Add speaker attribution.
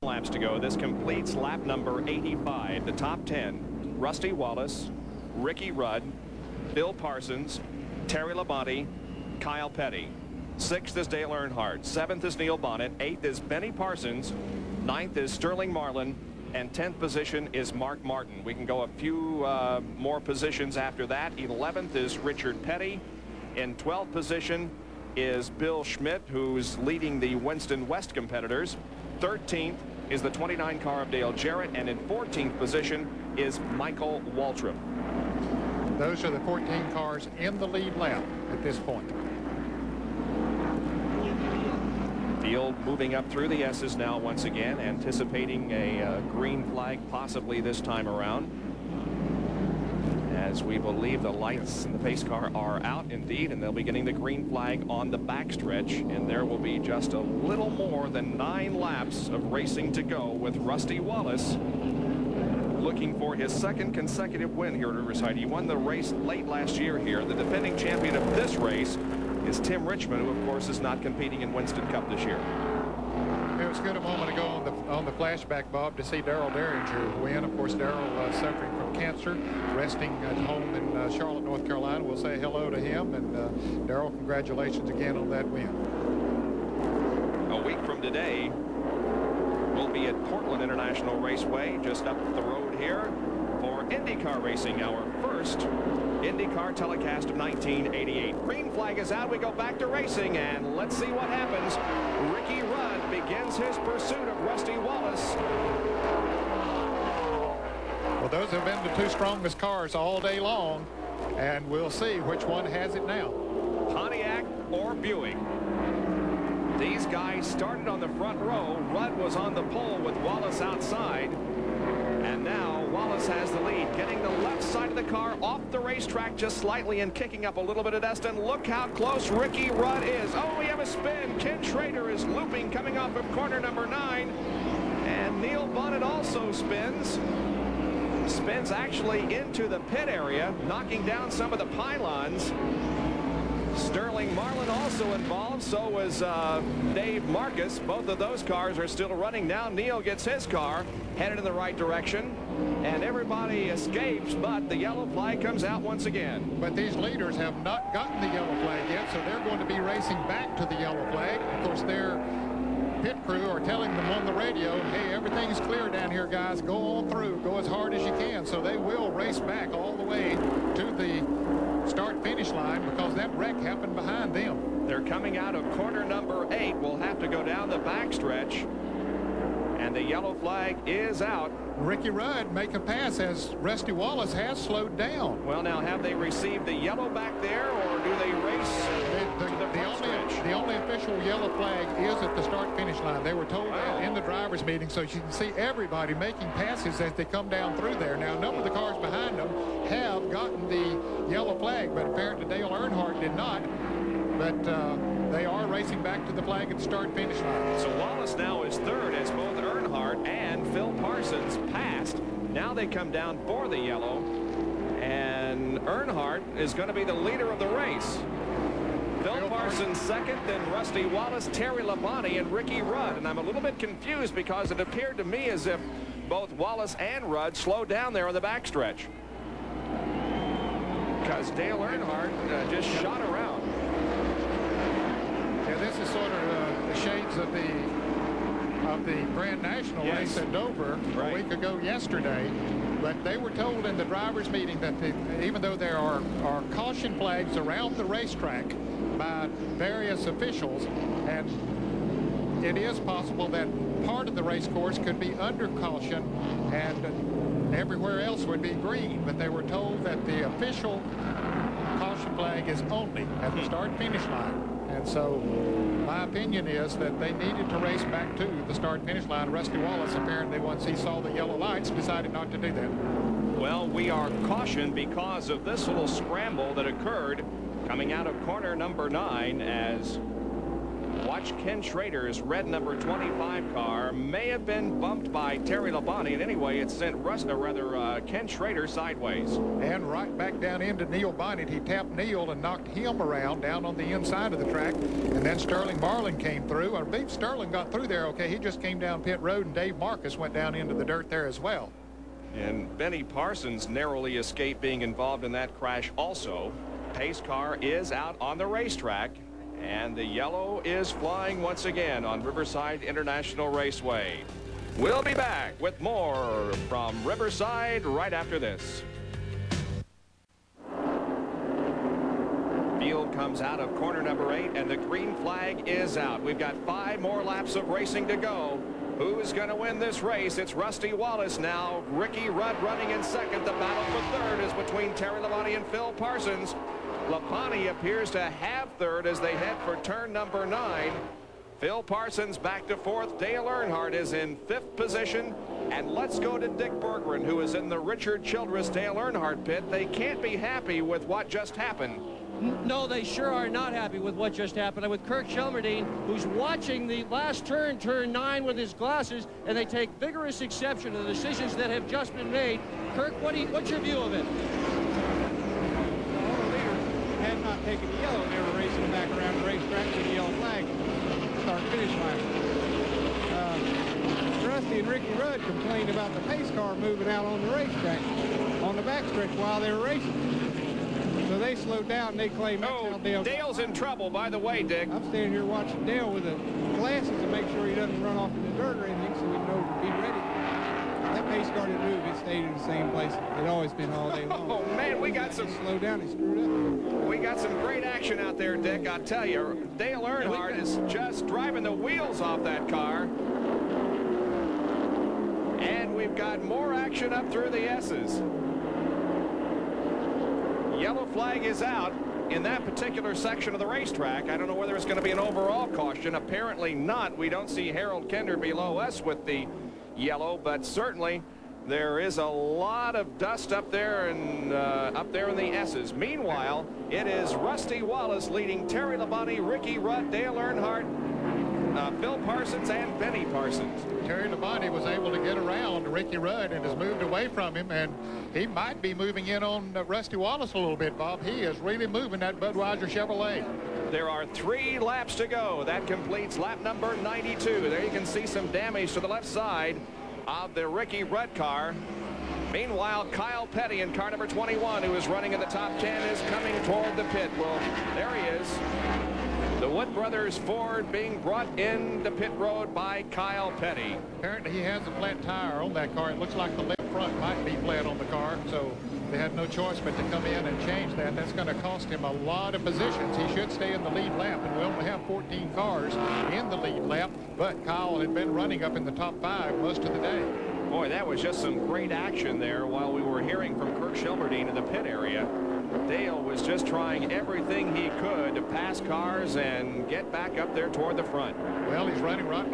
Speaker 1: Laps to go. This completes lap number 85. The top 10: Rusty Wallace, Ricky Rudd, Bill Parsons, Terry Labonte, Kyle Petty. 6th is Dale Earnhardt. 7th is Neil Bonnet. 8th is Benny Parsons. 9th is Sterling Marlin. And 10th position is Mark Martin. We can go a few more positions after that. 11th is Richard Petty. In 12th position is Bill Schmidt, who's leading the Winston West competitors. 13th is the 29 car of Dale Jarrett, and in 14th position is Michael Waltrip.
Speaker 2: Those are the 14 cars in the lead lap at this point.
Speaker 1: Field moving up through the S's now once again, anticipating a green flag possibly this time around, as we believe the lights in the pace car are out indeed, and they'll be getting the green flag on the backstretch, and there will be just a little more than 9 laps of racing to go, with Rusty Wallace looking for his 2nd consecutive win here at Riverside. He won the race late last year here. The defending champion of this race is Tim Richmond, who of course is not competing in Winston Cup this year.
Speaker 2: It was good a moment ago on the flashback, Bob, to see Darrell Derringer win. Of course, Darrell suffering from cancer, resting at home in Charlotte, North Carolina. We'll say hello to him, and Darrell, congratulations again on that win.
Speaker 1: A week from today, we'll be at Portland International Raceway, just up the road here, for IndyCar racing, our first IndyCar telecast of 1988. Green flag is out. We go back to racing, and let's see what happens. Ricky Rudd begins his pursuit of Rusty Wallace.
Speaker 2: Well, those have been the 2 strongest cars all day long, and we'll see which one has it now.
Speaker 1: Pontiac or Buick. These guys started on the front row. Rudd was on the pole with Wallace outside. And now Wallace has the lead, getting the left side of the car off the racetrack just slightly and kicking up a little bit of dust. And look how close Ricky Rudd is. Oh, we have a spin. Ken Schrader is looping, coming off of corner number 9. And Neil Bonnet also spins. Spins actually into the pit area, knocking down some of the pylons. Sterling Marlin also involved. So was Dave Marcus. Both of those cars are still running. Now Neil gets his car headed in the right direction, and everybody escapes, but the yellow flag comes out once again.
Speaker 2: But these leaders have not gotten the yellow flag yet, so they're going to be racing back to the yellow flag. Of course, their pit crew are telling them on the radio, hey, everything's clear down here, guys. Go on through. Go as hard as you can. So they will race back all the way to the start-finish line, because that wreck happened behind them.
Speaker 1: They're coming out of corner number 8. We'll have to go down the backstretch, and the yellow flag is out.
Speaker 2: Ricky Rudd make a pass as Rusty Wallace has slowed down.
Speaker 1: Well, now, have they received the yellow back there, or do they race
Speaker 2: the only official yellow flag is at the start-finish line. They were told that in the drivers' meeting, so you can see everybody making passes as they come down through there. Now, a number of the cars behind them have gotten the yellow flag, but apparently Dale Earnhardt did not. But they are racing back to the flag at the start-finish line.
Speaker 1: So Wallace now is 3rd, as both Earnhardt and Phil Parsons passed. Now they come down for the yellow, and Earnhardt is going to be the leader of the race. Phil Parsons 2nd, then Rusty Wallace, Terry Labonte, and Ricky Rudd. And I'm a little bit confused, because it appeared to me as if both Wallace and Rudd slowed down there on the backstretch, because Dale Earnhardt just shot around.
Speaker 2: Yeah, this is sort of the shades of the Grand National race at Dover a week ago yesterday. But they were told in the drivers' meeting that even though there are caution flags around the racetrack by various officials, and it is possible that part of the race course could be under caution and everywhere else would be green, but they were told that the official caution flag is only at the start-finish line. And so my opinion is that they needed to race back to the start-finish line. Rusty Wallace, apparently, once he saw the yellow lights, decided not to do that.
Speaker 1: Well, we are cautioned because of this little scramble that occurred coming out of corner number 9, as Watch Ken Schrader's red number 25 car may have been bumped by Terry Labonte, and anyway it sent Ken Schrader sideways.
Speaker 2: And right back down into Neil Bonnet. He tapped Neil and knocked him around down on the inside of the track, and then Sterling Marlin came through. I believe Sterling got through there okay. He just came down pit road, and Dave Marcus went down into the dirt there as well.
Speaker 1: And Benny Parsons narrowly escaped being involved in that crash also. Pace car is out on the racetrack, and the yellow is flying once again on Riverside International Raceway. We'll be back with more from Riverside right after this. Field comes out of corner number 8, and the green flag is out. We've got 5 more laps of racing to go. Who's going to win this race? It's Rusty Wallace now. Ricky Rudd running in second. The battle for third is between Terry Labonte and Phil Parsons. Labonte appears to have third as they head for turn number 9. Phil Parsons back to fourth. Dale Earnhardt is in 5th position. And let's go to Dick Berggren, who is in the Richard Childress Dale Earnhardt pit. They can't be happy with what just happened.
Speaker 3: No, they sure are not happy with what just happened. With Kirk Shelmerdine, who's watching the last turn, turn 9, with his glasses, and they take vigorous exception to the decisions that have just been made. Kirk, what's your view of it?
Speaker 4: Had not taken the yellow, they were racing back around the racetrack with the yellow flag. Start-finish line. Rusty and Ricky Rudd complained about the pace car moving out on the racetrack, on the backstretch while they were racing. So they slowed down, and they claim that's how
Speaker 1: Dale's in trouble, by the way, Dick.
Speaker 4: I'm standing here watching Dale with the glasses to make sure he doesn't run off in the dirt or anything, so we know to be ready. That pace car didn't move. It stayed in the same place. It's always been all day long.
Speaker 1: Oh, man, we got some...
Speaker 4: Slow down, he screwed up.
Speaker 1: We got some great action out there, Dick. I'll tell you, Dale Earnhardt is just driving the wheels off that car. And we've got more action up through the S's. Yellow flag is out in that particular section of the racetrack. I don't know whether it's going to be an overall caution. Apparently not. We don't see Harold Kinder below us with the yellow, but certainly there is a lot of dust up there and up there in the S's. Meanwhile, it is Rusty Wallace leading Terry Labonte, Ricky Rudd, Dale Earnhardt, Phil Parsons, and Benny Parsons.
Speaker 2: Terry Labonte was able to get around Ricky Rudd and has moved away from him, and he might be moving in on Rusty Wallace a little bit, Bob. He is really moving that Budweiser Chevrolet.
Speaker 1: There are 3 laps to go. That completes lap number 92. There you can see some damage to the left side of the Ricky Rudd car. Meanwhile, Kyle Petty in car number 21, who is running in the top 10, is coming toward the pit. Well, there he is. The Wood Brothers Ford being brought into pit road by Kyle Petty.
Speaker 2: Apparently he has a flat tire on that car. It looks like the left front might be flat on the car, so they had no choice but to come in and change that. That's going to cost him a lot of positions. He should stay in the lead lap, and we only have 14 cars in the lead lap, but Kyle had been running up in the top 5 most of the day.
Speaker 1: Boy, that was just some great action there while we were hearing from Kirk Shelmerdine in the pit area. Dale was just trying everything he could to pass cars and get back up there toward the front.
Speaker 2: Well, he's running right behind